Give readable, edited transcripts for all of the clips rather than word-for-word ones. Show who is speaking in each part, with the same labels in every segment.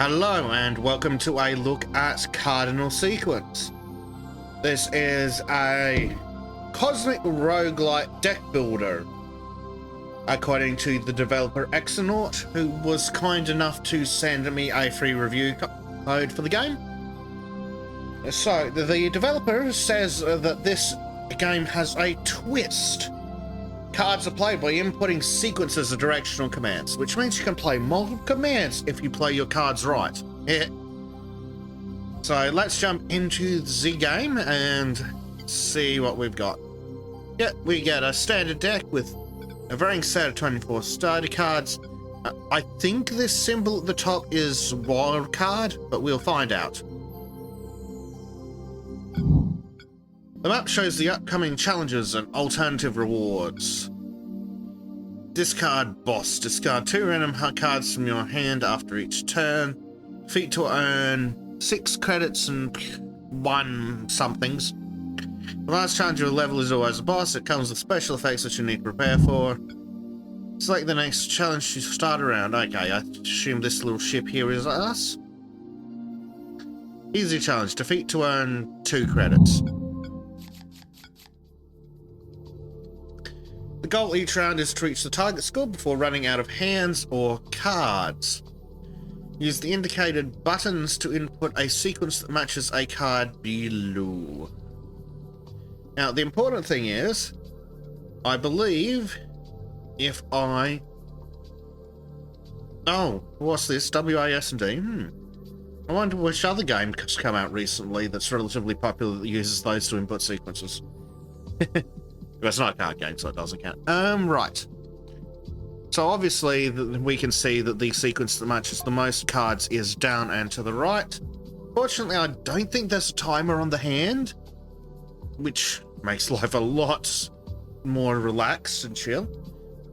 Speaker 1: Hello and welcome to a look at Cardinal Sequence. This is a cosmic roguelite deck builder, according to the developer Exonaut, who was kind enough to send me a free review code for the game. So, the developer says that this game has a twist. Cards are played by inputting sequences of directional commands, which means you can play multiple commands if you play your cards right. Yeah. So let's jump into the game and see what we've got. Yeah, we get a standard deck with a varying set of 24 starter cards. I think this symbol at the top is wild card, but we'll find out. The map shows the upcoming challenges and alternative rewards. Discard Boss. Discard 2 random cards from your hand after each turn. Defeat to earn 6 credits and 1 somethings. The last challenge of a level is always a boss. It comes with special effects that you need to prepare for. Select the next challenge to start around. Okay, I assume this little ship here is us. Easy challenge. Defeat to earn 2 credits. The goal each round is to reach the target score before running out of hands or cards. Use the indicated buttons to input a sequence that matches a card below. Now, the important thing is, I believe, if I... Oh, what's this? WASD? I wonder which other game has come out recently that's relatively popular that uses those to input sequences. It's not a card game, so it doesn't count. Right. So obviously, we can see that the sequence that matches the most cards is down and to the right. Fortunately, I don't think there's a timer on the hand, which makes life a lot more relaxed and chill.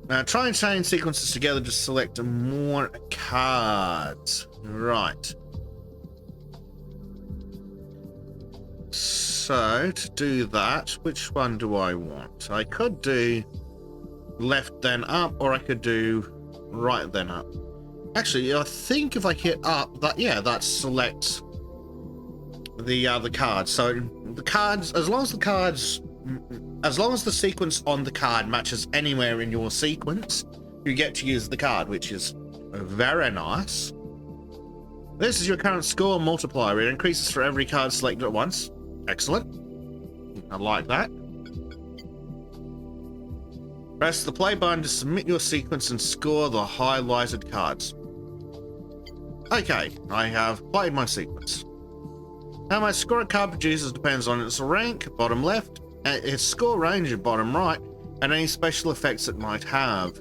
Speaker 1: Now, try and chain sequences together to select more cards. Right. So, to do that, which one do I want? I could do left then up, or I could do right then up. Actually, I think if I hit up, that selects the cards. So the cards, as long as the sequence on the card matches anywhere in your sequence, you get to use the card, which is very nice. This is your current score multiplier. It increases for every card selected at once. Excellent. I like that. Press the play button to submit your sequence and score the highlighted cards. Okay, I have played my sequence. How much score a card produces depends on its rank, bottom left, its score range, bottom right, and any special effects it might have.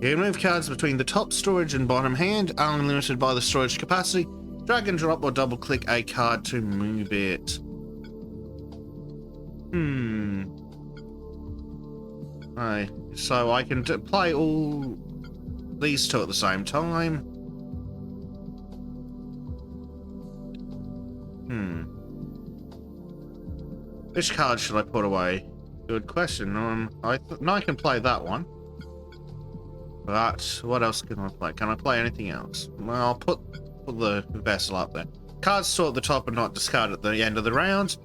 Speaker 1: You can move cards between the top storage and bottom hand, unlimited by the storage capacity. Drag and drop or double click a card to move it. So I can play all these two at the same time. Which card should I put away? Good question. I can play that one. But what else can I play? Can I play anything else? Well, I'll put the vessel up there. Cards stored at the top and not discarded at the end of the round.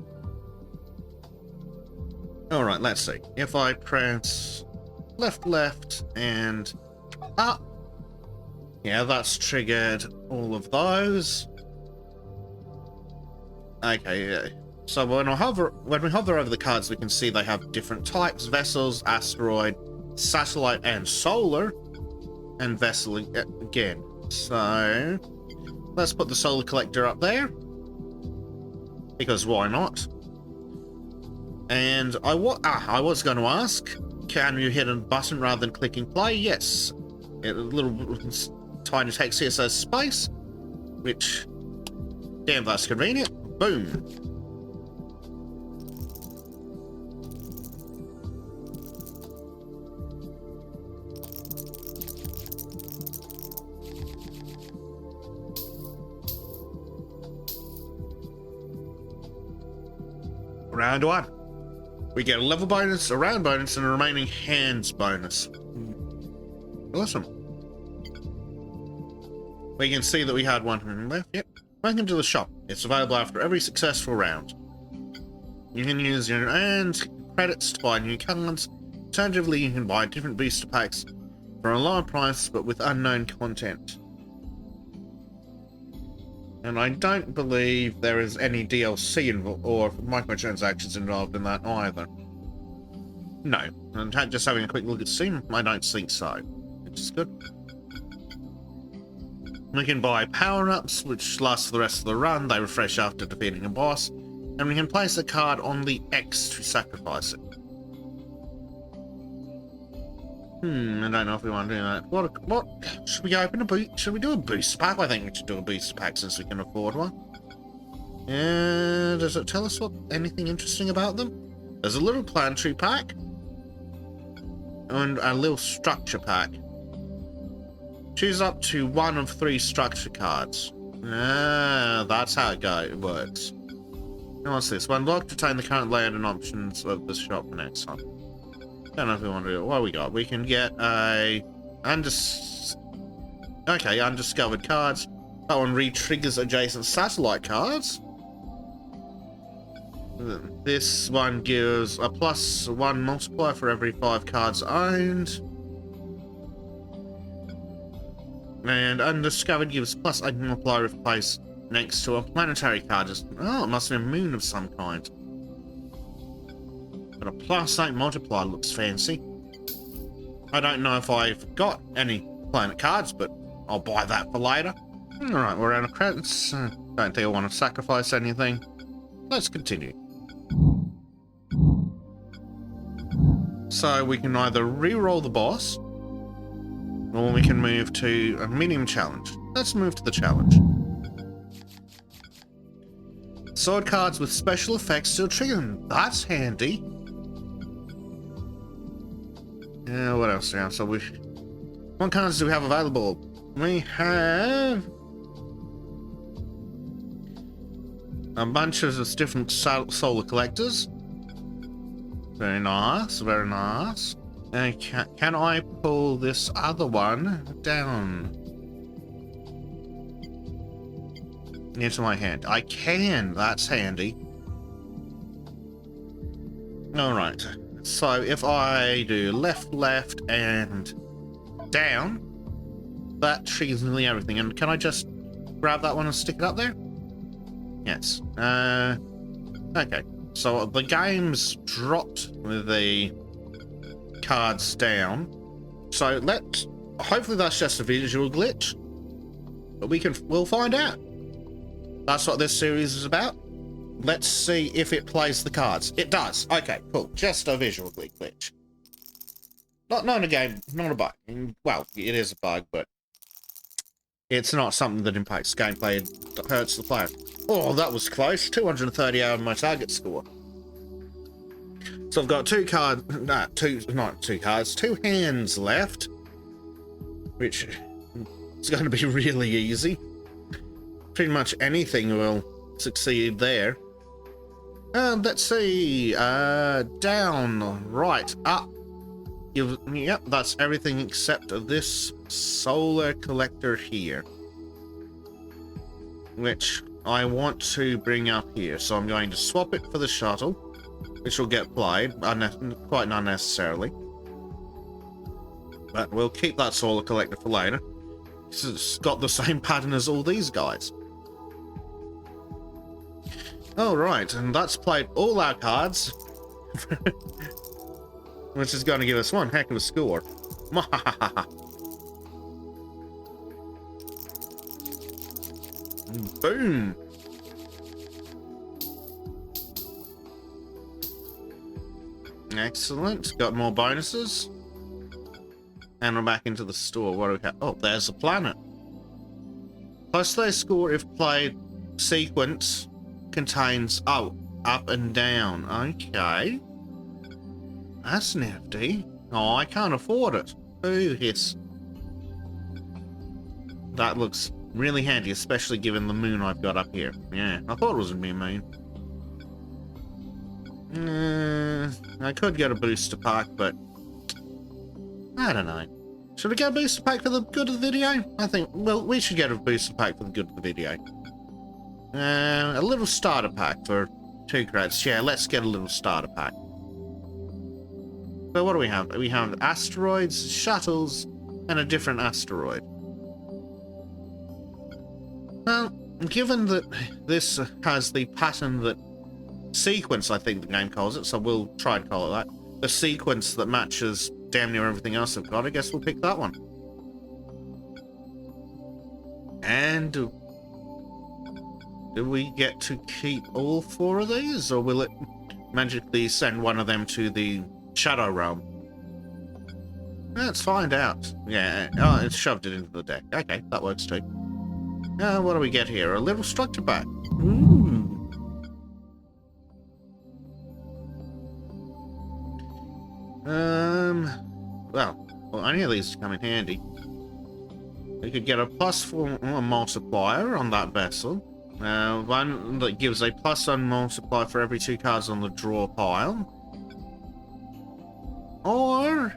Speaker 1: Alright, let's see. If I press left, and up. Yeah, that's triggered all of those. Okay, yeah. So when we hover over the cards, we can see they have different types: vessels, asteroid, satellite, and solar. And vessel again. So let's put the solar collector up there, because why not? And I was going to ask, can you hit a button rather than clicking play? Yes. A little tiny text here says space, which, damn, that's convenient. Boom. Round 1. We get a level bonus, a round bonus, and a remaining hands bonus. Awesome. We can see that we had one left. Yep. Welcome to the shop. It's available after every successful round. You can use your earned credits to buy new cards. Alternatively, you can buy different booster packs for a lower price but with unknown content. And I don't believe there is any DLC involved or microtransactions involved in that either. No. And just having a quick look at Steam, I don't think so. Which is good. We can buy power-ups, which last for the rest of the run. They refresh after defeating a boss. And we can place a card on the X to sacrifice it. I don't know if we want to do that. What? Should we open a boot? Should we do a booster pack? I think we should do a booster pack since we can afford one. And does it tell us anything interesting about them? There's a little planetary pack. And a little structure pack. Choose up to 1 of 3 structure cards. That's how it works. Now what's this? When locked, retain the current layout and options of the shop for next time. Don't know if we want to do it. What we got? We can get a undiscovered cards. That one re-triggers adjacent satellite cards. This one gives a +1 multiplier for every 5 cards owned. And undiscovered gives +8 multiplier if placed next to a planetary card. Oh, it must be a moon of some kind. But a +8 multiplier looks fancy. I don't know if I've got any planet cards, but I'll buy that for later. Alright, we're out of credits. Don't think I want to sacrifice anything. Let's continue. So we can either re-roll the boss, or we can move to a medium challenge. Let's move to the challenge. Sword cards with special effects still trigger them. That's handy. Yeah, what else? Yeah, so what cards do we have available? We have a bunch of different solar collectors. Very nice, very nice. And can I pull this other one down into my hand? I can. That's handy. All right. So if I do left, left, and down, that triggers nearly everything. And can I just grab that one and stick it up there? Yes. Okay. So the game's dropped the cards down. So hopefully that's just a visual glitch. But we'll find out. That's what this series is about. Let's see if it plays the cards. It does. Okay, cool. Just a visual glitch. Not a game, not a bug. Well, it is a bug, but it's not something that impacts gameplay. It hurts the player. Oh, that was close. 230 out of my target score. So I've got 2 hands left, which is going to be really easy. Pretty much anything will succeed there. Let's see. Down, right, up. Yep, that's everything except this solar collector here, which I want to bring up here. So I'm going to swap it for the shuttle, which will get played quite unnecessarily. But we'll keep that solar collector for later. It's got the same pattern as all these guys. Alright, and that's played all our cards. Which is going to give us one heck of a score. Boom! Excellent. Got more bonuses. And we're back into the store. What do we have? Oh, there's a planet. Plus their score if played sequence contains up and down. Okay. That's nifty. Oh, I can't afford it. Ooh, yes. That looks really handy, especially given the moon I've got up here. Yeah, I thought it was going to be a moon. I could get a booster pack, but I don't know. Should we get a booster pack for the good of the video? I think, well, we should get a booster pack for the good of the video. A little starter pack for 2 credits. Yeah, let's get a little starter pack. So what do we have? We have asteroids, shuttles, and a different asteroid. Well, given that this has the pattern that sequence, I think the game calls it, so we'll try and call it that. The sequence that matches damn near everything else I've got, I guess we'll pick that one. And do we get to keep all 4 of these, or will it magically send one of them to the Shadow Realm? Let's find out. Yeah, oh, it's shoved it into the deck. Okay, that works too. What do we get here? A little structure pack. Ooh. Well, any of these come in handy. We could get a +4 multiplier on that vessel. One that gives a +1 multiplier for every 2 cards on the draw pile. Or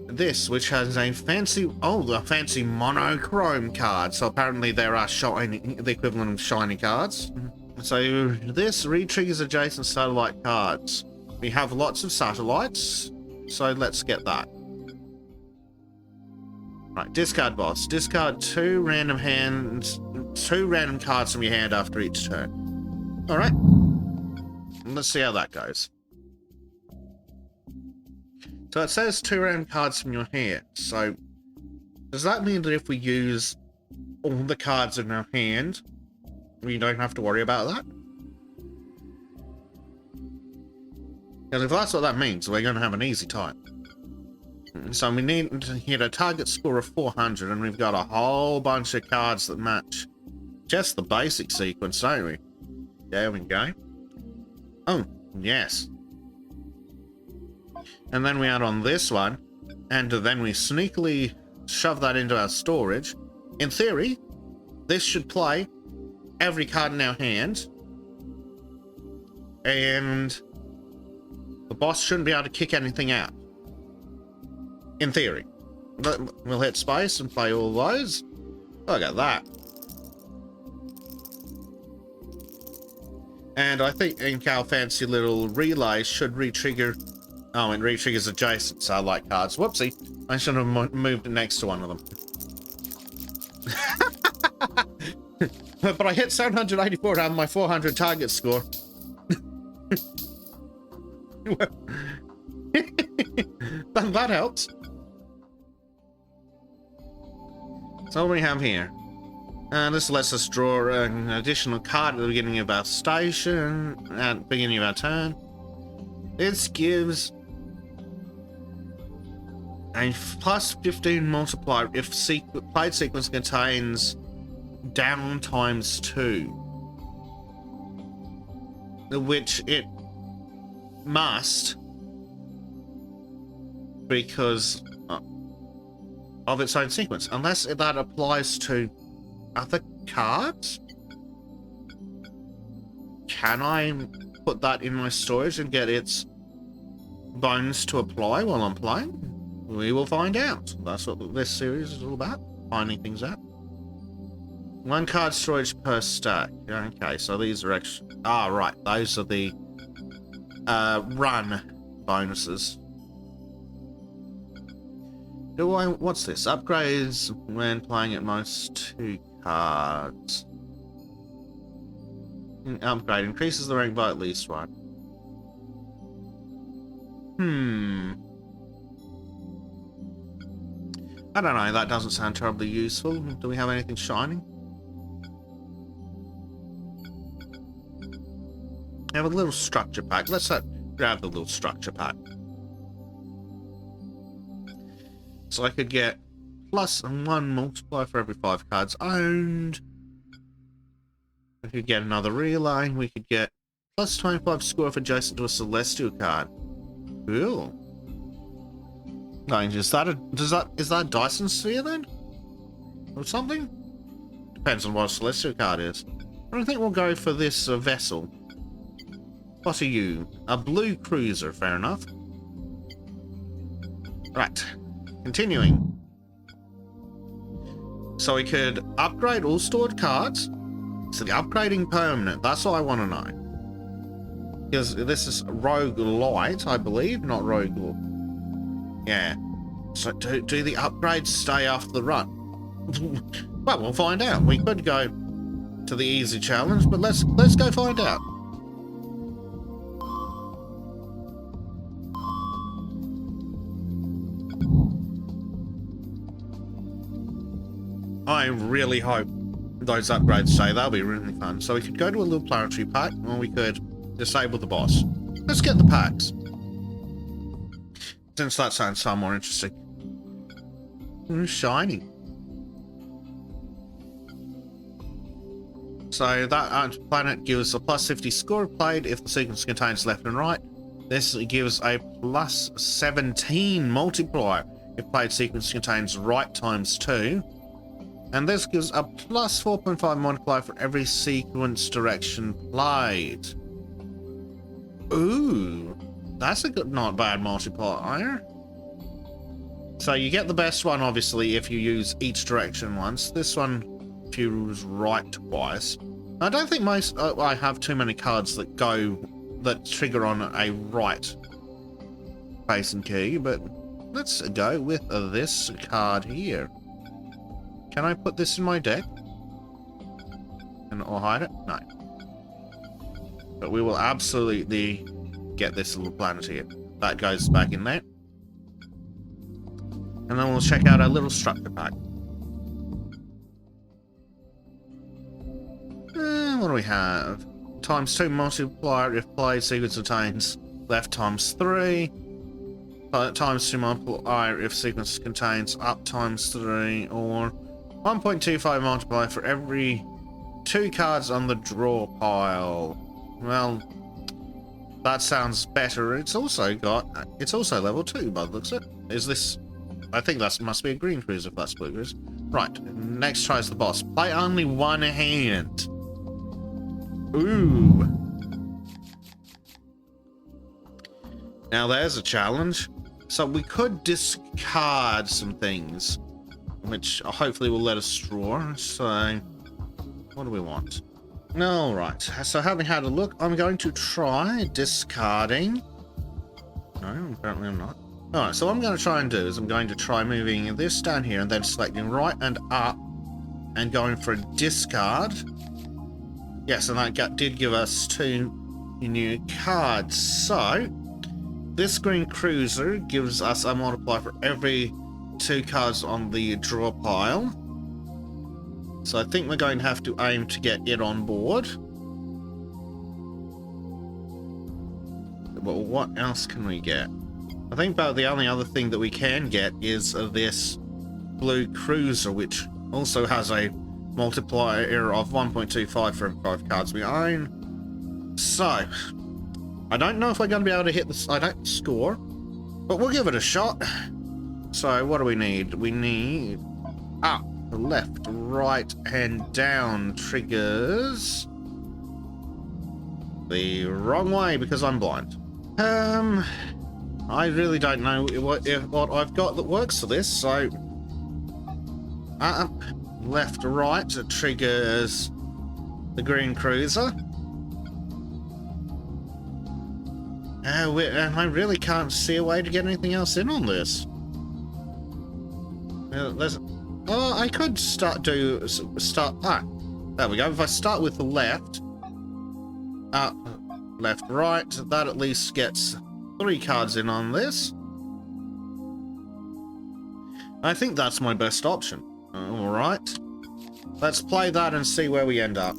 Speaker 1: this, which has a fancy, a fancy monochrome card. So apparently there are shiny, the equivalent of shiny cards. So this re-triggers adjacent satellite cards. We have lots of satellites, so let's get that. Right, discard boss. Discard 2 random cards from your hand after each turn. Alright. Let's see how that goes. So it says 2 random cards from your hand. So does that mean that if we use all the cards in our hand, we don't have to worry about that? Because if that's what that means, we're going to have an easy time. So we need to hit a target score of 400, and we've got a whole bunch of cards that match just the basic sequence, don't we? There we go. Oh, yes. And then we add on this one, and then we sneakily shove that into our storage. In theory, this should play every card in our hand, and the boss shouldn't be able to kick anything out. In theory. But we'll hit space and play all those. Look at that. And I think our fancy little relay should re-trigger. Oh, it re-triggers adjacent satellite cards. Whoopsie. I should have moved it next to one of them. But I hit 784 out of my 400 target score. That helps. So what do we have here? This lets us draw an additional card at the beginning of our station, at the beginning of our turn. This gives a +15 multiplier if played sequence contains down ×2, which it must, because of its own sequence, unless that applies to other cards. Can I put that in my storage and get its bonus to apply while I'm playing? We will find out. That's what this series is all about, finding things out. 1 card storage per stack. Okay, so these are extra. Ah, right, those are the run bonuses. What's this? Upgrades when playing at most 2 cards. Upgrade increases the rank by at least 1. I don't know, that doesn't sound terribly useful. Do we have anything shining? We have a little structure pack. Let's grab the little structure pack. So I could get +1 multiplier for every 5 cards owned. We could get another relay. We could get +25 score if adjacent to a celestial card. Cool. No, is that a Dyson sphere then? Or something? Depends on what a celestial card is. But I think we'll go for this vessel. What are you? A blue cruiser, fair enough. Right, continuing. So we could upgrade all stored cards. So the upgrading permanent, that's all I want to know. Because this is rogue light, I believe, not rogue. Yeah. So do the upgrades stay after the run? Well, we'll find out. We could go to the easy challenge, but let's go find out. I really hope those upgrades stay. That'll be really fun. So we could go to a little planetary pack, or we could disable the boss. Let's get the packs, since that sounds far more interesting. Ooh, shiny. So that planet gives a plus 50 score played if the sequence contains left and right. This gives a plus 17 multiplier if played sequence contains right times 2. And this gives a plus 4.5 multiplier for every sequence direction played. Ooh, that's a good, not bad multiplier. So you get the best one, obviously, if you use each direction once. This one, if you use right twice. I don't think I have too many cards that trigger on a right facing key, but let's go with this card here. Can I put this in my deck? Or hide it? No. But we will absolutely get this little planet here. That goes back in there. And then we'll check out our little structure pack. What do we have? Times 2 multiplier if played sequence contains left times 3. Times 2 multiplier if sequence contains up times 3. Or 1.25 multiplier for every 2 cards on the draw pile. Well, that sounds better. It's also level 2 by the looks of it. Is this? I think that must be a green cruiser if that's blue cruiser. Right, next tries the boss. Play only one hand. Ooh. Now there's a challenge. So we could discard some things, which hopefully will let us draw. So, what do we want? Alright, so having had a look, I'm going to try discarding. No, apparently I'm not. Alright, so what I'm going to try and do is I'm going to try moving this down here and then selecting right and up and going for a discard. Yes, and that did give us 2 new cards. So, this green cruiser gives us a multiplier for every 2 cards on the draw pile. So I think we're going to have to aim to get it on board. Well, what else can we get? I think about the only other thing that we can get is this blue cruiser, which also has a multiplier of 1.25 for every 5 cards we own. So, I don't know if we're going to be able to hit this. I don't score, but we'll give it a shot. So, what do we need? We need up, left, right, and down triggers the wrong way because I'm blind. I really don't know what I've got that works for this. So, up, left, right triggers the green cruiser. And I really can't see a way to get anything else in on this. I could start. There we go. If I start with the left, up, left, right, that at least gets 3 cards in on this. I think that's my best option. Alright. Let's play that and see where we end up.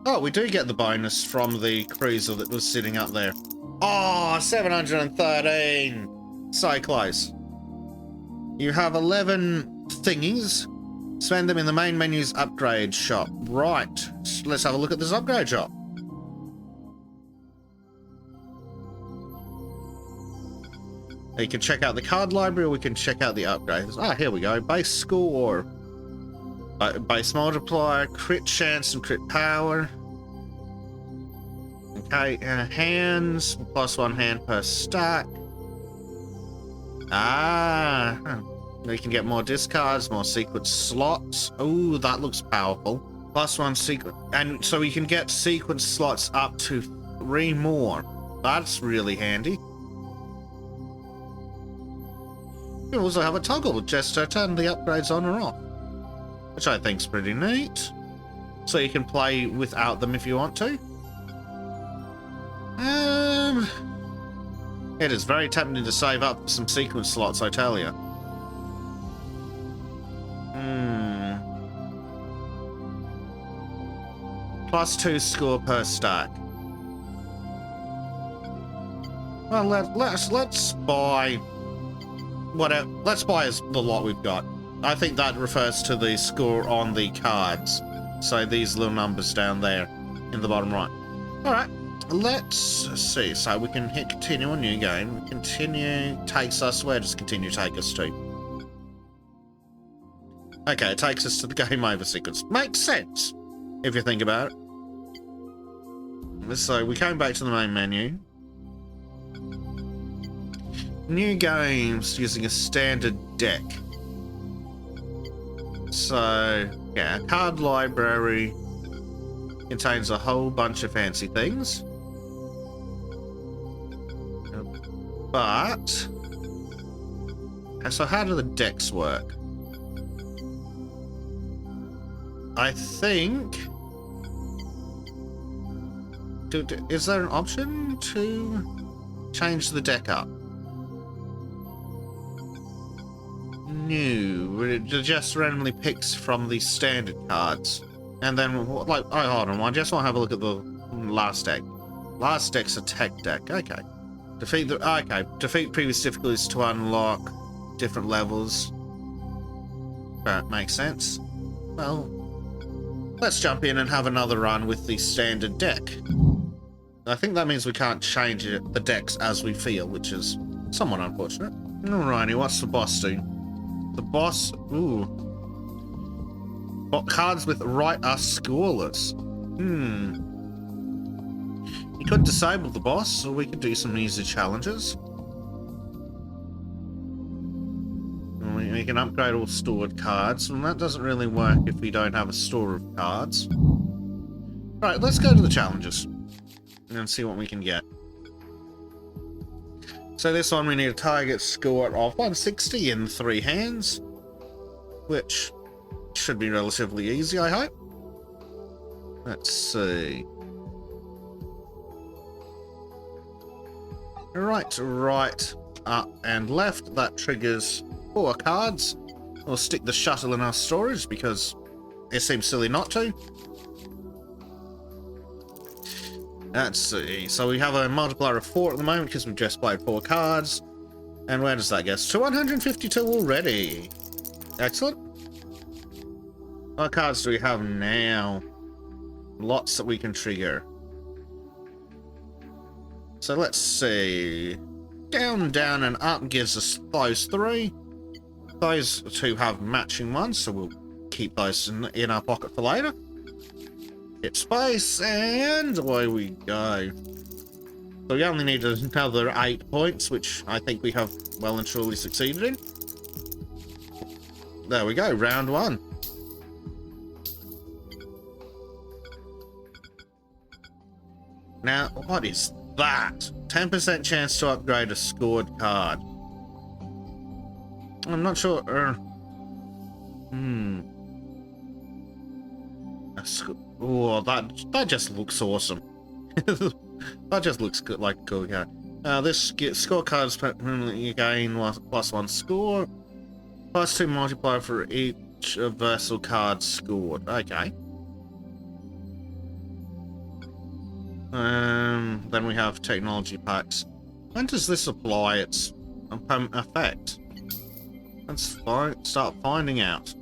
Speaker 1: Oh, we do get the bonus from the cruiser that was sitting up there. Oh, 713! So close. You have 11 thingies. Spend them in the main menu's upgrade shop. Right. Let's have a look at this upgrade shop. You can check out the card library, or we can check out the upgrades. Ah, here we go. Base score. Base multiplier, crit chance, and crit power. Okay, hands. +1 hand per stack. Ah, we can get more discards, more sequence slots. Ooh, that looks powerful. +1 sequence. And so we can get sequence slots up to 3 more. That's really handy. You also have a toggle just to turn the upgrades on or off, which I think's pretty neat. So you can play without them if you want to. It is very tempting to save up some sequence slots, I tell you. +2 score per stack. Well, let's buy whatever. Let's buy the lot we've got. I think that refers to the score on the cards. So these little numbers down there in the bottom right. All right, let's see. So we can hit continue on new game. Continue takes us where does continue take us to? Okay, it takes us to the game over sequence. Makes sense if you think about it. So we came back to the main menu. New games using a standard deck. So, yeah, card library contains a whole bunch of fancy things. But, so how do the decks work? I think... is there an option to change the deck up? No, it just randomly picks from the standard cards. And then, like, oh, hold on, I just want to have a look at the last deck. Last deck's a tech deck, okay. Defeat previous difficulties to unlock different levels. That makes sense. Well, let's jump in and have another run with the standard deck. I think that means we can't change the decks as we feel, which is somewhat unfortunate. Alrighty, what's the boss do? The boss, ooh. Cards with right are scoreless. You could disable the boss, or we could do some easy challenges. We can upgrade all stored cards, and that doesn't really work if we don't have a store of cards. Right, let's go to the challenges and see what we can get. So this one we need a target score of 160 in 3 hands, which should be relatively easy, I hope. Let's see. Right, up and left. That triggers 4 cards. We'll stick the shuttle in our storage because it seems silly not to. Let's see. So we have a multiplier of 4 at the moment because we've just played 4 cards. And where does that get us? To 152 already. Excellent. What cards do we have now? Lots that we can trigger. So let's see. Down, down, and up gives us those 3. Those 2 have matching ones, so we'll keep those in our pocket for later. Hit space, and away we go. So we only need another 8 points, which I think we have well and truly succeeded in. There we go, round 1. Now, what is that? 10% chance to upgrade a scored card. I'm not sure. Oh, that just looks awesome. That just looks good, like a cool card. This scorecards permanently gain +1 score, +2 multiplier for each versatile card scored. Okay. Then we have technology packs. When does this apply its effect? Let's start finding out.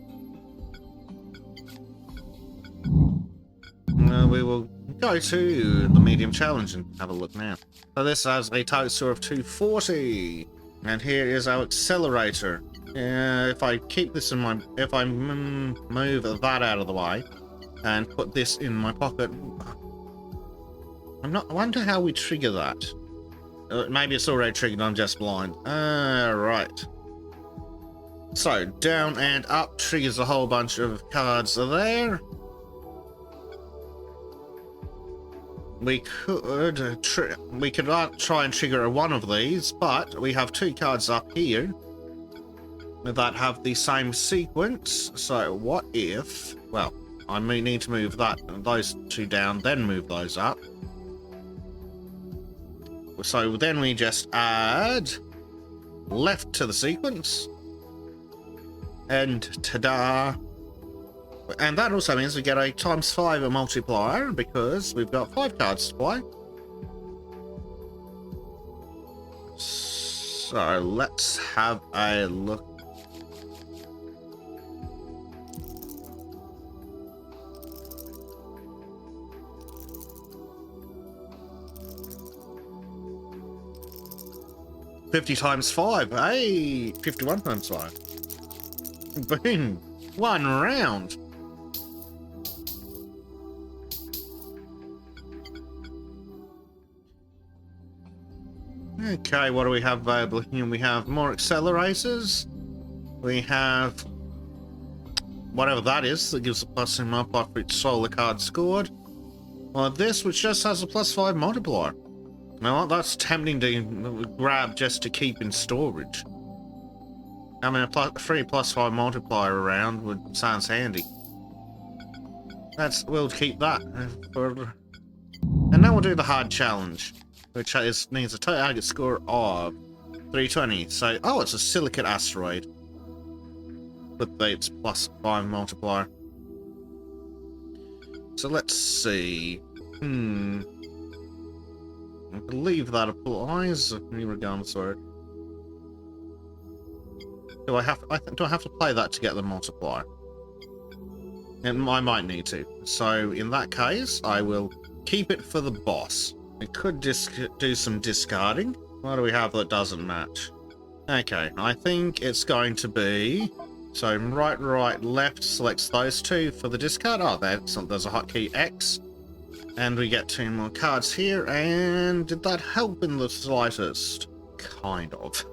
Speaker 1: We will go to the medium challenge and have a look now. So this has a total score of 240. And here is our accelerator. If I keep this in my... If I move that out of the way and put this in my pocket... I wonder how we trigger that. Maybe it's already triggered, I'm just blind. Right. So, down and up triggers a whole bunch of cards there. We could try and trigger one of these, but we have 2 cards up here that have the same sequence. So what if... Well, I may need to move those 2 down, then move those up. So then we just add left to the sequence. And ta-da! And that also means we get a ×5 multiplier because we've got 5 cards to play. So let's have a look. $50 × 5, hey! 51 × 5. Boom! 1 round. Okay, what do we have available here? We have more accelerators. We have whatever that is that gives a +2 multiplier for each solar card scored. Well, this which just has a +5 multiplier. Now that's tempting to grab just to keep in storage. I mean, a free +5 multiplier around sounds handy. We'll keep that. And now we'll do the hard challenge, which needs a target score of 320. So, oh, it's a silicate asteroid with its +5 multiplier. So let's see. I believe that applies. Regardless, or do I have to play that to get the multiplier? And I might need to. So in that case, I will keep it for the boss. I could do some discarding. What do we have that doesn't match? Okay, I think it's going to be... So right, left selects those 2 for the discard. Oh, there's a hotkey X. And we get 2 more cards here. And did that help in the slightest? Kind of.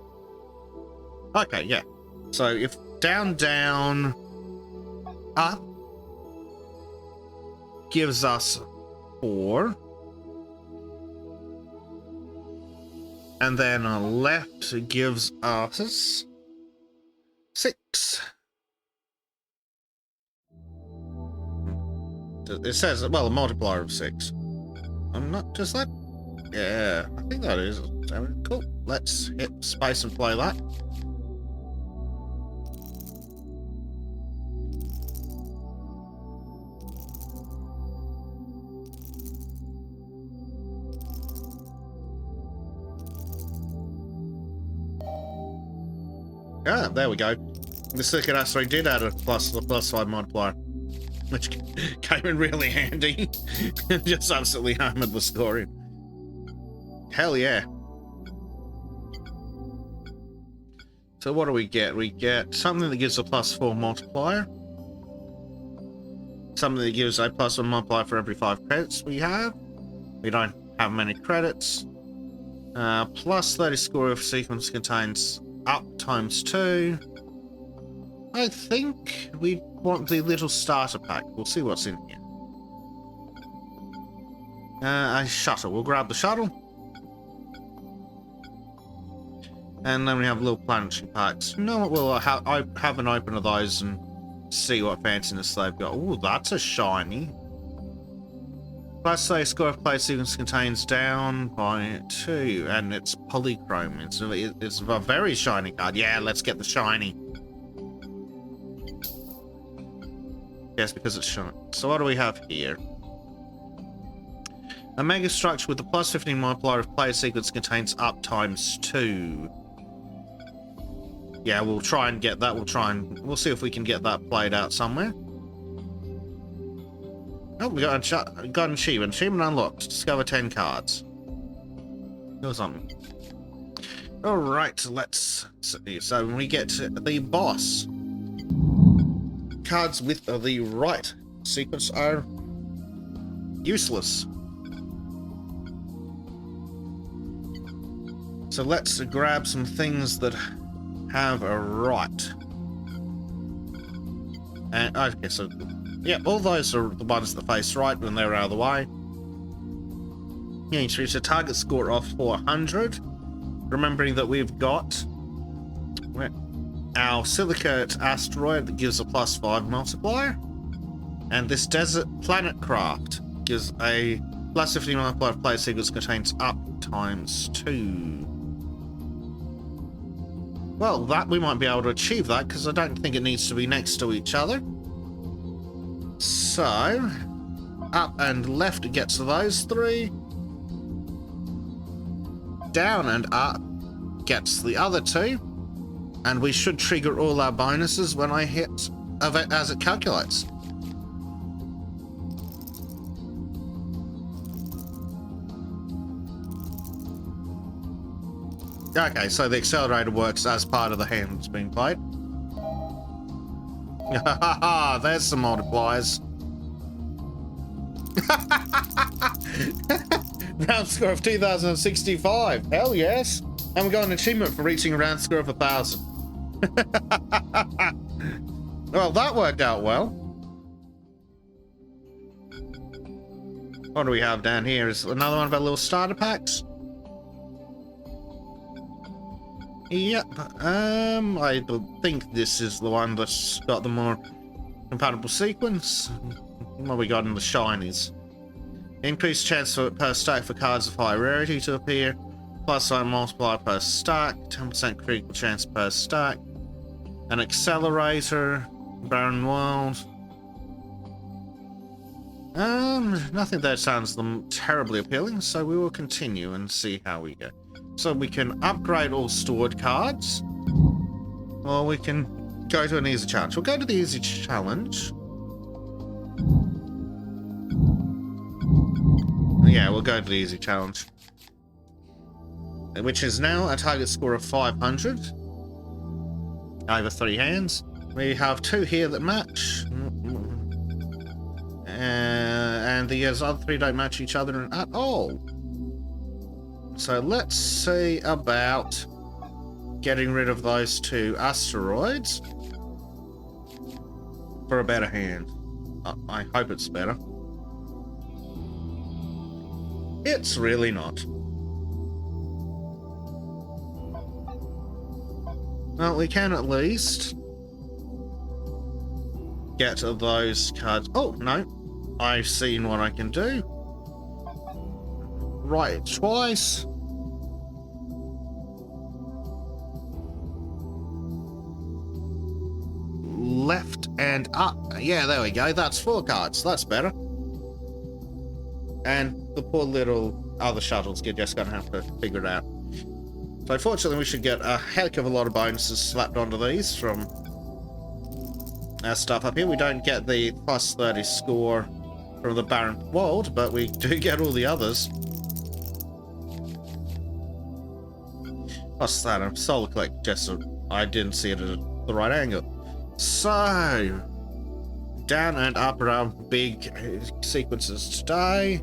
Speaker 1: Okay, yeah. So if down, down, up gives us 4. And then left gives us 6. It says, well, a multiplier of 6. I'm not just that. Yeah, I think that is. Cool. Let's hit space and play that. Ah, there we go. The silicate asteroid did add a +5 multiplier, which came in really handy. Just absolutely hammered the score in. Hell yeah. So what do we get? We get something that gives a +4 multiplier. Something that gives a +1 multiplier for every 5 credits we have. We don't have many credits. +30 score if sequence contains up ×2. I think we want the little starter pack. We'll see what's in here. A shuttle. We'll grab the shuttle. And then we have little planetary packs. You know what? We'll have an open of those and see what fanciness they've got. Ooh, that's a shiny. +30 score if play sequence contains down by 2, and it's polychrome. It's a very shiny card. Yeah, let's get the shiny. Yes, because it's shiny. So what do we have here? A mega structure with a +15 multiplier if play sequence contains up ×2. Yeah, we'll try and get that. We'll see if we can get that played out somewhere. Oh, we got an achievement. Achievement unlocked. Discover 10 cards. Or something. Alright, let's see. So when we get to the boss, cards with the right sequence are useless. So let's grab some things that have a right. And okay, so yeah, all those are the ones that face right when they're out of the way. Yeah, you reach a target score of 400. Remembering that we've got our silicate asteroid that gives a +5 multiplier, and this desert planet craft gives a +50 multiplier if player sequence contains up ×2. Well, that we might be able to achieve that because I don't think it needs to be next to each other. So, up and left gets those 3. Down and up gets the other 2. And we should trigger all our bonuses when I hit of it as it calculates. Okay, so the accelerator works as part of the hand that's being played. Haha, there's some multipliers. Round score of 2065. Hell yes. And we got an achievement for reaching a round score of 1000. Well, that worked out well. What do we have down here? Is another one of our little starter packs? Yep. I think this is the one that's got the more compatible sequence. What we got in the shinies? Increased chance per stack for cards of high rarity to appear. +1 multiplier per stack. 10% critical chance per stack. An accelerator. Barren world. Nothing there sounds terribly appealing, so we will continue and see how we go. So we can upgrade all stored cards, or we can go to an easy challenge. We'll go to the easy challenge. Yeah, we'll go to the easy challenge, which is now a target score of 500 over 3 hands. We have 2 here that match, and the other 3 don't match each other at all. So let's see about getting rid of those 2 asteroids for a better hand. I hope it's better. It's really not. Well, we can at least get those cards. Oh, no. I've seen what I can do. Right twice. Left and up. Yeah, there we go. That's 4 cards. That's better. And the poor little other shuttles are just going to have to figure it out. So fortunately, we should get a heck of a lot of bonuses slapped onto these from our stuff up here. We don't get the +30 score from the barren world, but we do get all the others. Plus that, a solar collect, just so I didn't see it at the right angle. So, down and up are our big sequences today.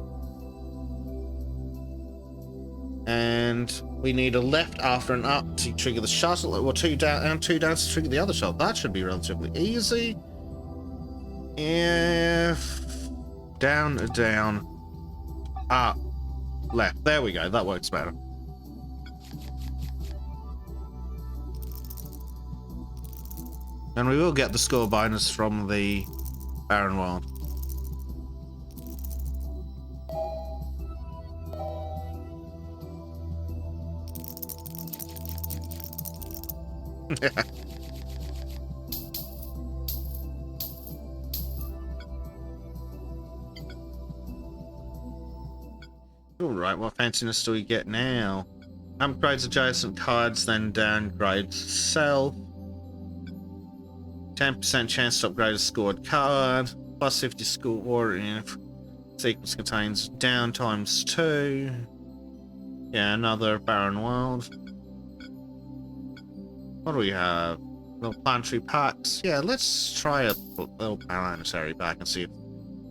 Speaker 1: And we need a left after an up to trigger the shuttle, or 2 down and 2 down to trigger the other shuttle. That should be relatively easy. If down, down, up, left. There we go. That works better. And we will get the score bonus from the barren world. Alright, what fanciness do we get now? Upgrades adjacent cards, then downgrade self. 10% chance to upgrade a scored card. +50 score if sequence contains down ×2. Yeah, another barren world. What do we have? Little planetary packs. Yeah, let's try a little planetary pack and see if...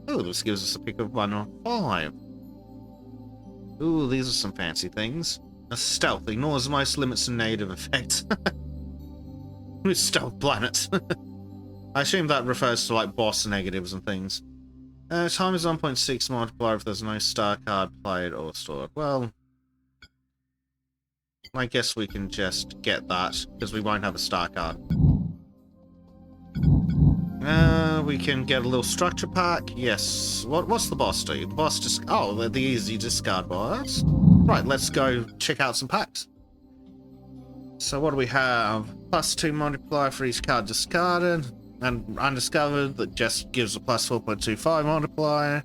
Speaker 1: Oh, this gives us a pick of 1 or 5. Ooh, these are some fancy things. A stealth ignores most limits and negative effects. Stealth planets. I assume that refers to like boss negatives and things. Time is 1.6 multiplier if there's no star card played or stored. Well, I guess we can just get that because we won't have a star card. We can get a little structure pack. Yes. What's the boss do? The boss just... Oh, they're the easy discard boss. Right, let's go check out some packs. So what do we have? +2 multiplier for each card discarded. And undiscovered that just gives a +4.25 multiplier.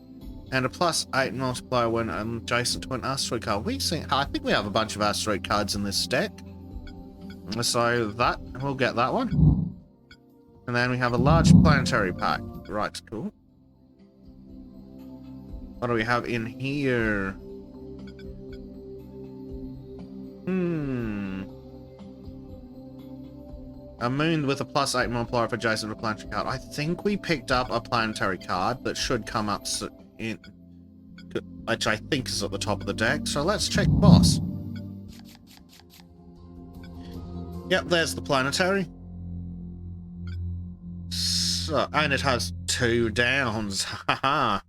Speaker 1: And a +8 multiplier when adjacent to an asteroid card. I think we have a bunch of asteroid cards in this deck. So we'll get that one. And then we have a large planetary pack. Right, cool. What do we have in here? A moon with a +8 multiplier for adjacent to a planetary card. I think we picked up a planetary card that should come up in... which I think is at the top of the deck. So let's check boss. Yep, there's the planetary. So, and it has 2 downs. Haha.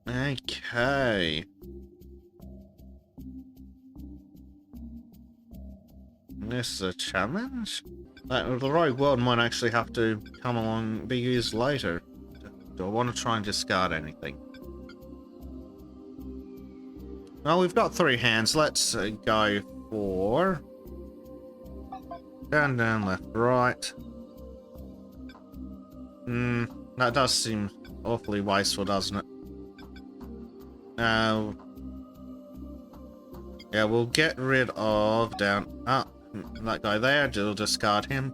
Speaker 1: Okay. This is a challenge? The rogue world might actually have to come along, be used later. Do I want to try and discard anything? Well, we've got 3 hands. Let's go for... Down, down, left, right. That does seem awfully wasteful, doesn't it? Yeah, we'll get rid of down, up. That guy there, we'll discard him.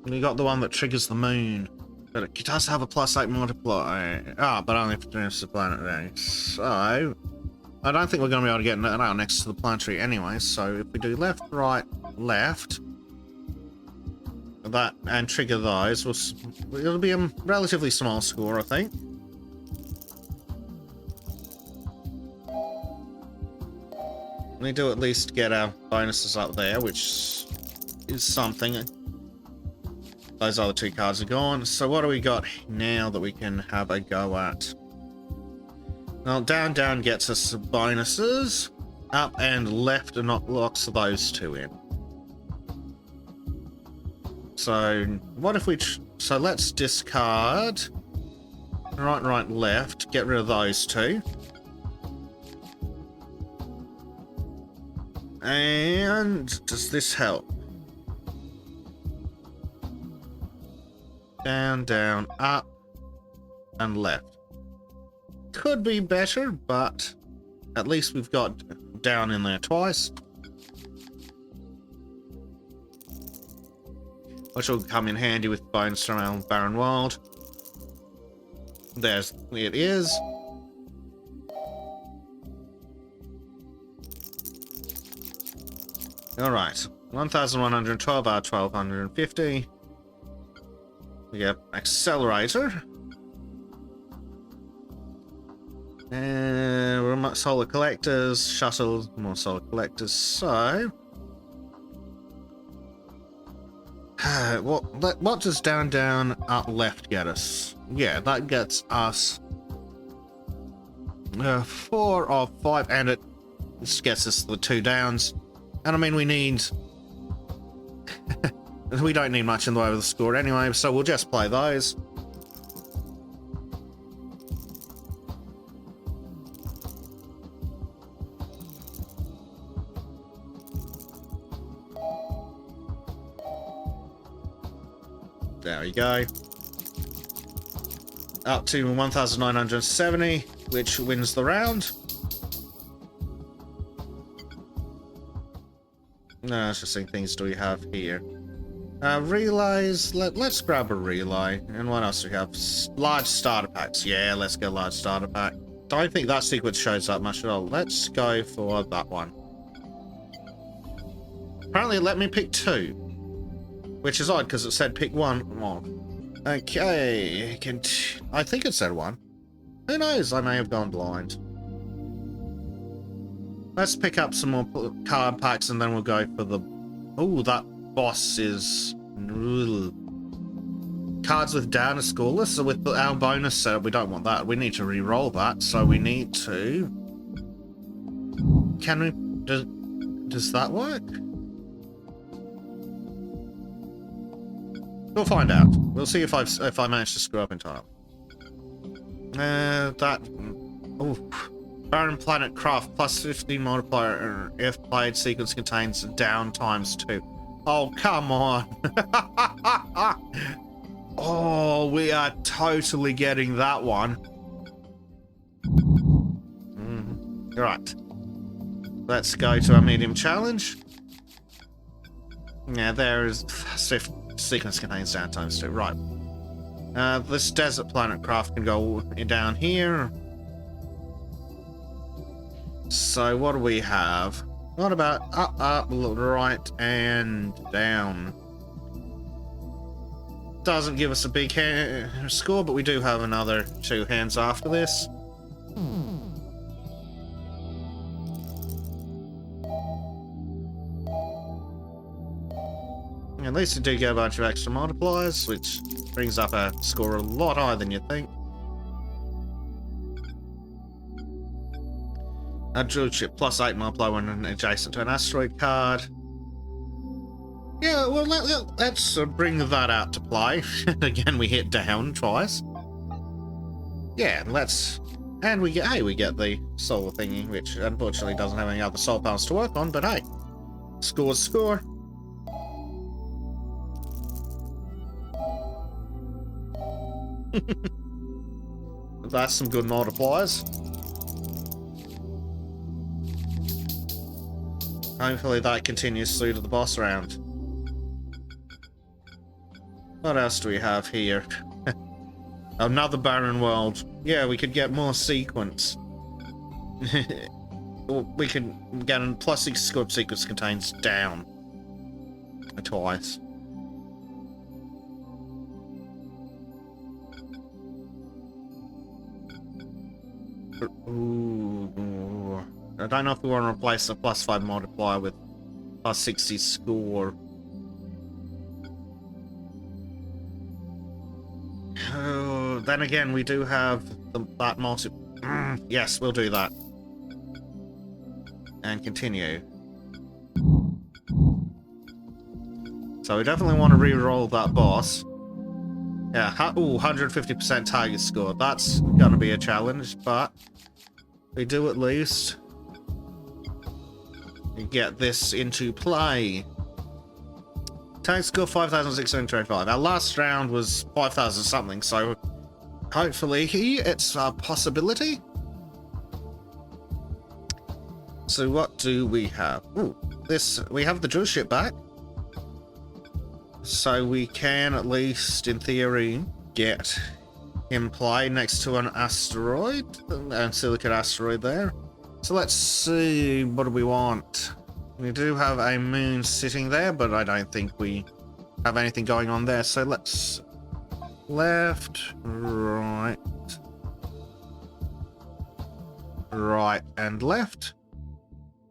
Speaker 1: We got the one that triggers the moon. But it does have a +8 multiplier. But only if it's the planet there. So, I don't think we're going to be able to get it out next to the planetary anyway. So, if we do left, right, left, that, and trigger those, it'll be a relatively small score, I think. We do at least get our bonuses up there, which is something. Those other 2 cards are gone. So what do we got now that we can have a go at? Well, down, down gets us bonuses. Up and left locks those 2 in. So what if we... So let's discard. Right, right, left. Get rid of those 2. And does this help? Down, down, up, and left. Could be better, but at least we've got down in there twice. Which will come in handy with bonus from our Barren Wild. There's it is. Alright, 1,112 out of 1,250. We get Accelerator. And remote solar collectors, shuttle, more solar collectors. So, what does down, down, up, left get us? Yeah, that gets us 4 of 5, and it gets us the 2 downs. And I mean, we need... we don't need much in the way of the score anyway, so we'll just play those. There we go. Up to 1,970, which wins the round. No, interesting things do we have here? Relays. Let's grab a relay. And what else do we have? Large starter packs. Yeah, let's get a large starter pack. don't think that sequence shows up much at all. Let's go for that one. Apparently, let me pick 2. Which is odd, because it said pick 1. Oh. Okay. I think it said 1. Who knows? I may have gone blind. Let's pick up some more card packs, and then we'll go for the... Oh, that boss is... Cards with down is scoreless, so with our bonus set, we don't want that. We need to re-roll that, so we need to... Can we... Does that work? We'll find out. We'll see if I manage to screw up in time. That... Oh. Barren Planet Craft plus 15 multiplier if played sequence contains down ×2. Oh, come on. Oh, we are totally getting that one. Right. Let's go to our medium challenge. Yeah, there is sequence contains down ×2. Right. This desert planet craft can go down here. So what do we have? What about up, right, and down? Doesn't give us a big score, but we do have another 2 hands after this. At least we do get a bunch of extra multipliers, which brings up our score a lot higher than you'd think. A drill ship plus 8 multiplier when adjacent to an asteroid card. Yeah, well, let's bring that out to play. Again, we hit down twice. Yeah, and we get the solar thingy, which unfortunately doesn't have any other soul panels to work on, but hey, score's score. That's some good multipliers. Hopefully that continues through to the boss round. What else do we have here? Another barren world. Yeah, we could get more sequence. We can get a +6 scope sequence contains down. Twice. Ooh. I don't know if we want to replace a +5 multiplier with +60 score. Oh, then again, we do have that multi... yes, we'll do that. And continue. So we definitely want to re-roll that boss. Yeah, 150% target score. That's gonna be a challenge, but we do at least get this into play. Target score 5,625. Our last round was 5,000 something, so hopefully it's a possibility. So what do we have? Ooh, we have the drill ship back. So we can, at least in theory, get him play next to an asteroid, a silicate asteroid there. So let's see, what do we want? We do have a moon sitting there, but I don't think we have anything going on there. So let's left, right, right, and left.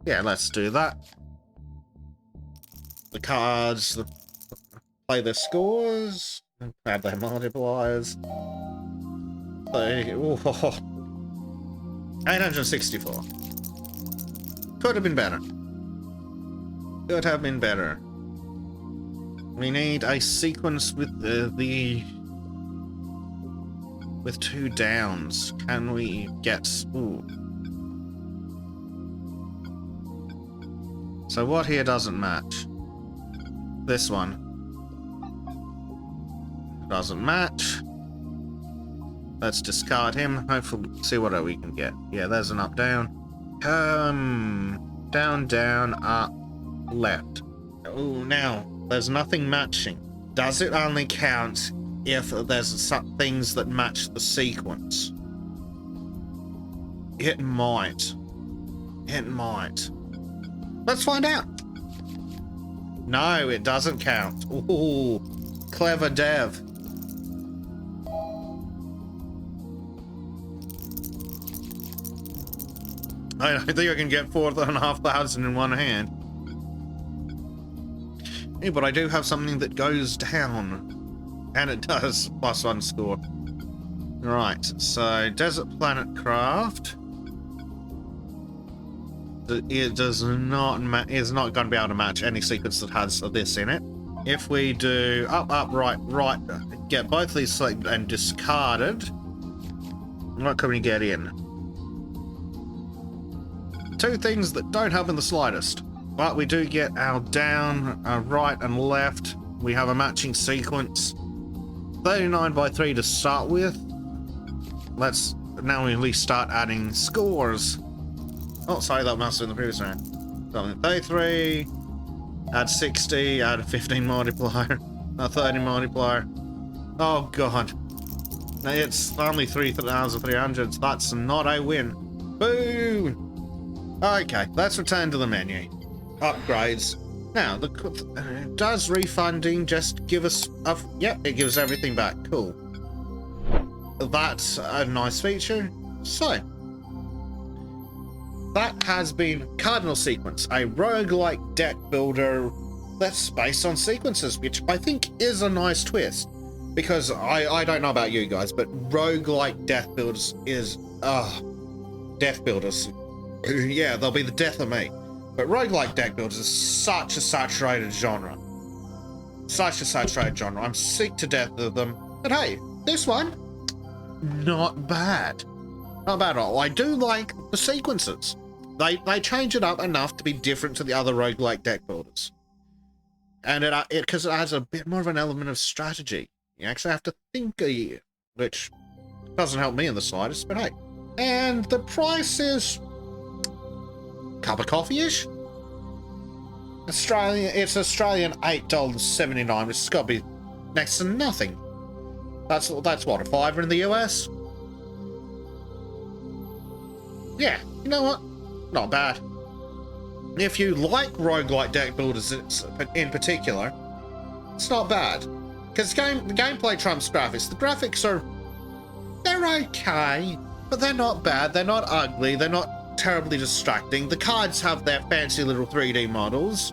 Speaker 1: Yeah, let's do that. The cards, play their scores, and add their multipliers. So, 864. Could have been better. Could have been better. We need a sequence with with 2 downs. Can we get... Ooh. So what here doesn't match? This one. Doesn't match. Let's discard him. Hopefully, see what we can get. Yeah, there's an up, down. Down, down, up, left. Oh, now, there's nothing matching. Does it only count if there's some things that match the sequence? It might. It might. Let's find out. No, it doesn't count. Ooh, clever dev. I think I can get 4,500 in one hand. Yeah, but I do have something that goes down. And it does. +1 score. Right, so Desert Planet Craft. It does not is not going to be able to match any sequence that has this in it. If we do up, right, get both these selected and discarded, what can we get in? Two things that don't help in the slightest. But we do get our down, our right and left. We have a matching sequence. 39 by 3 to start with. Let's now at least start adding scores. Oh, sorry, that must have been the previous round. So 33, add 60, add a 15 multiplier, a 30 multiplier. Oh god. It's only 3,300. That's not a win. Boo! Okay, let's return to the menu. Upgrades. Now, does refunding just give us yep, it gives everything back. Cool. That's a nice feature. So, that has been Cardinal Sequence, a roguelike deck builder that's based on sequences, which I think is a nice twist. Because I don't know about you guys, but roguelike deck builders is death builders. Yeah, they'll be the death of me. But roguelike deck builders is such a saturated genre. Such a saturated genre. I'm sick to death of them. But hey, this one, not bad. Not bad at all. I do like the sequences. They change it up enough to be different to the other roguelike deck builders. And because it has a bit more of an element of strategy. You actually have to think a year, which doesn't help me in the slightest, but hey. And the price is cup of coffee-ish. It's Australian $8.79, which has got to be next to nothing. That's what, a $5 in the US? Yeah, you know what? Not bad. If you like roguelike deck builders in particular, it's not bad. Because the gameplay trumps graphics. The graphics they're okay, but they're not bad, they're not ugly, they're not terribly distracting. The cards have their fancy little 3D models,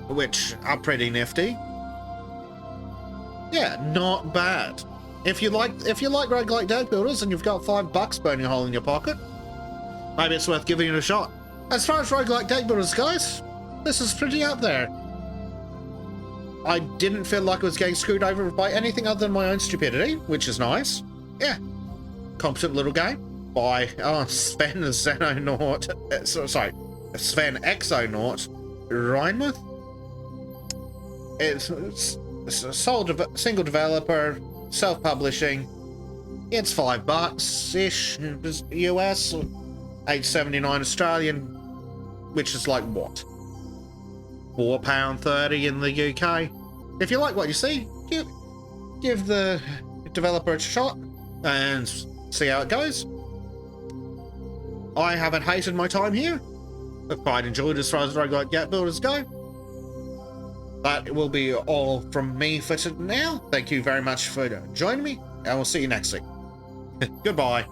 Speaker 1: which are pretty nifty. Yeah, not bad. If you like roguelike deck builders and you've got $5 burning a hole in your pocket, maybe it's worth giving it a shot. As far as roguelike deck builders goes, this is pretty up there. I didn't feel like I was getting screwed over by anything other than my own stupidity, which is nice. Yeah. Competent little game by Sven Xenonaut. Sven Exonaut Reinmuth. It's a single developer, self-publishing. It's $5-ish US, $8.79 Australian, which is like what? £4.30 in the UK. If you like what you see, give the developer a shot and see how it goes. I haven't hated my time here. I've quite enjoyed as far as roguelike deck builders go. That will be all from me for now. Thank you very much for joining me, and we'll see you next week. Goodbye.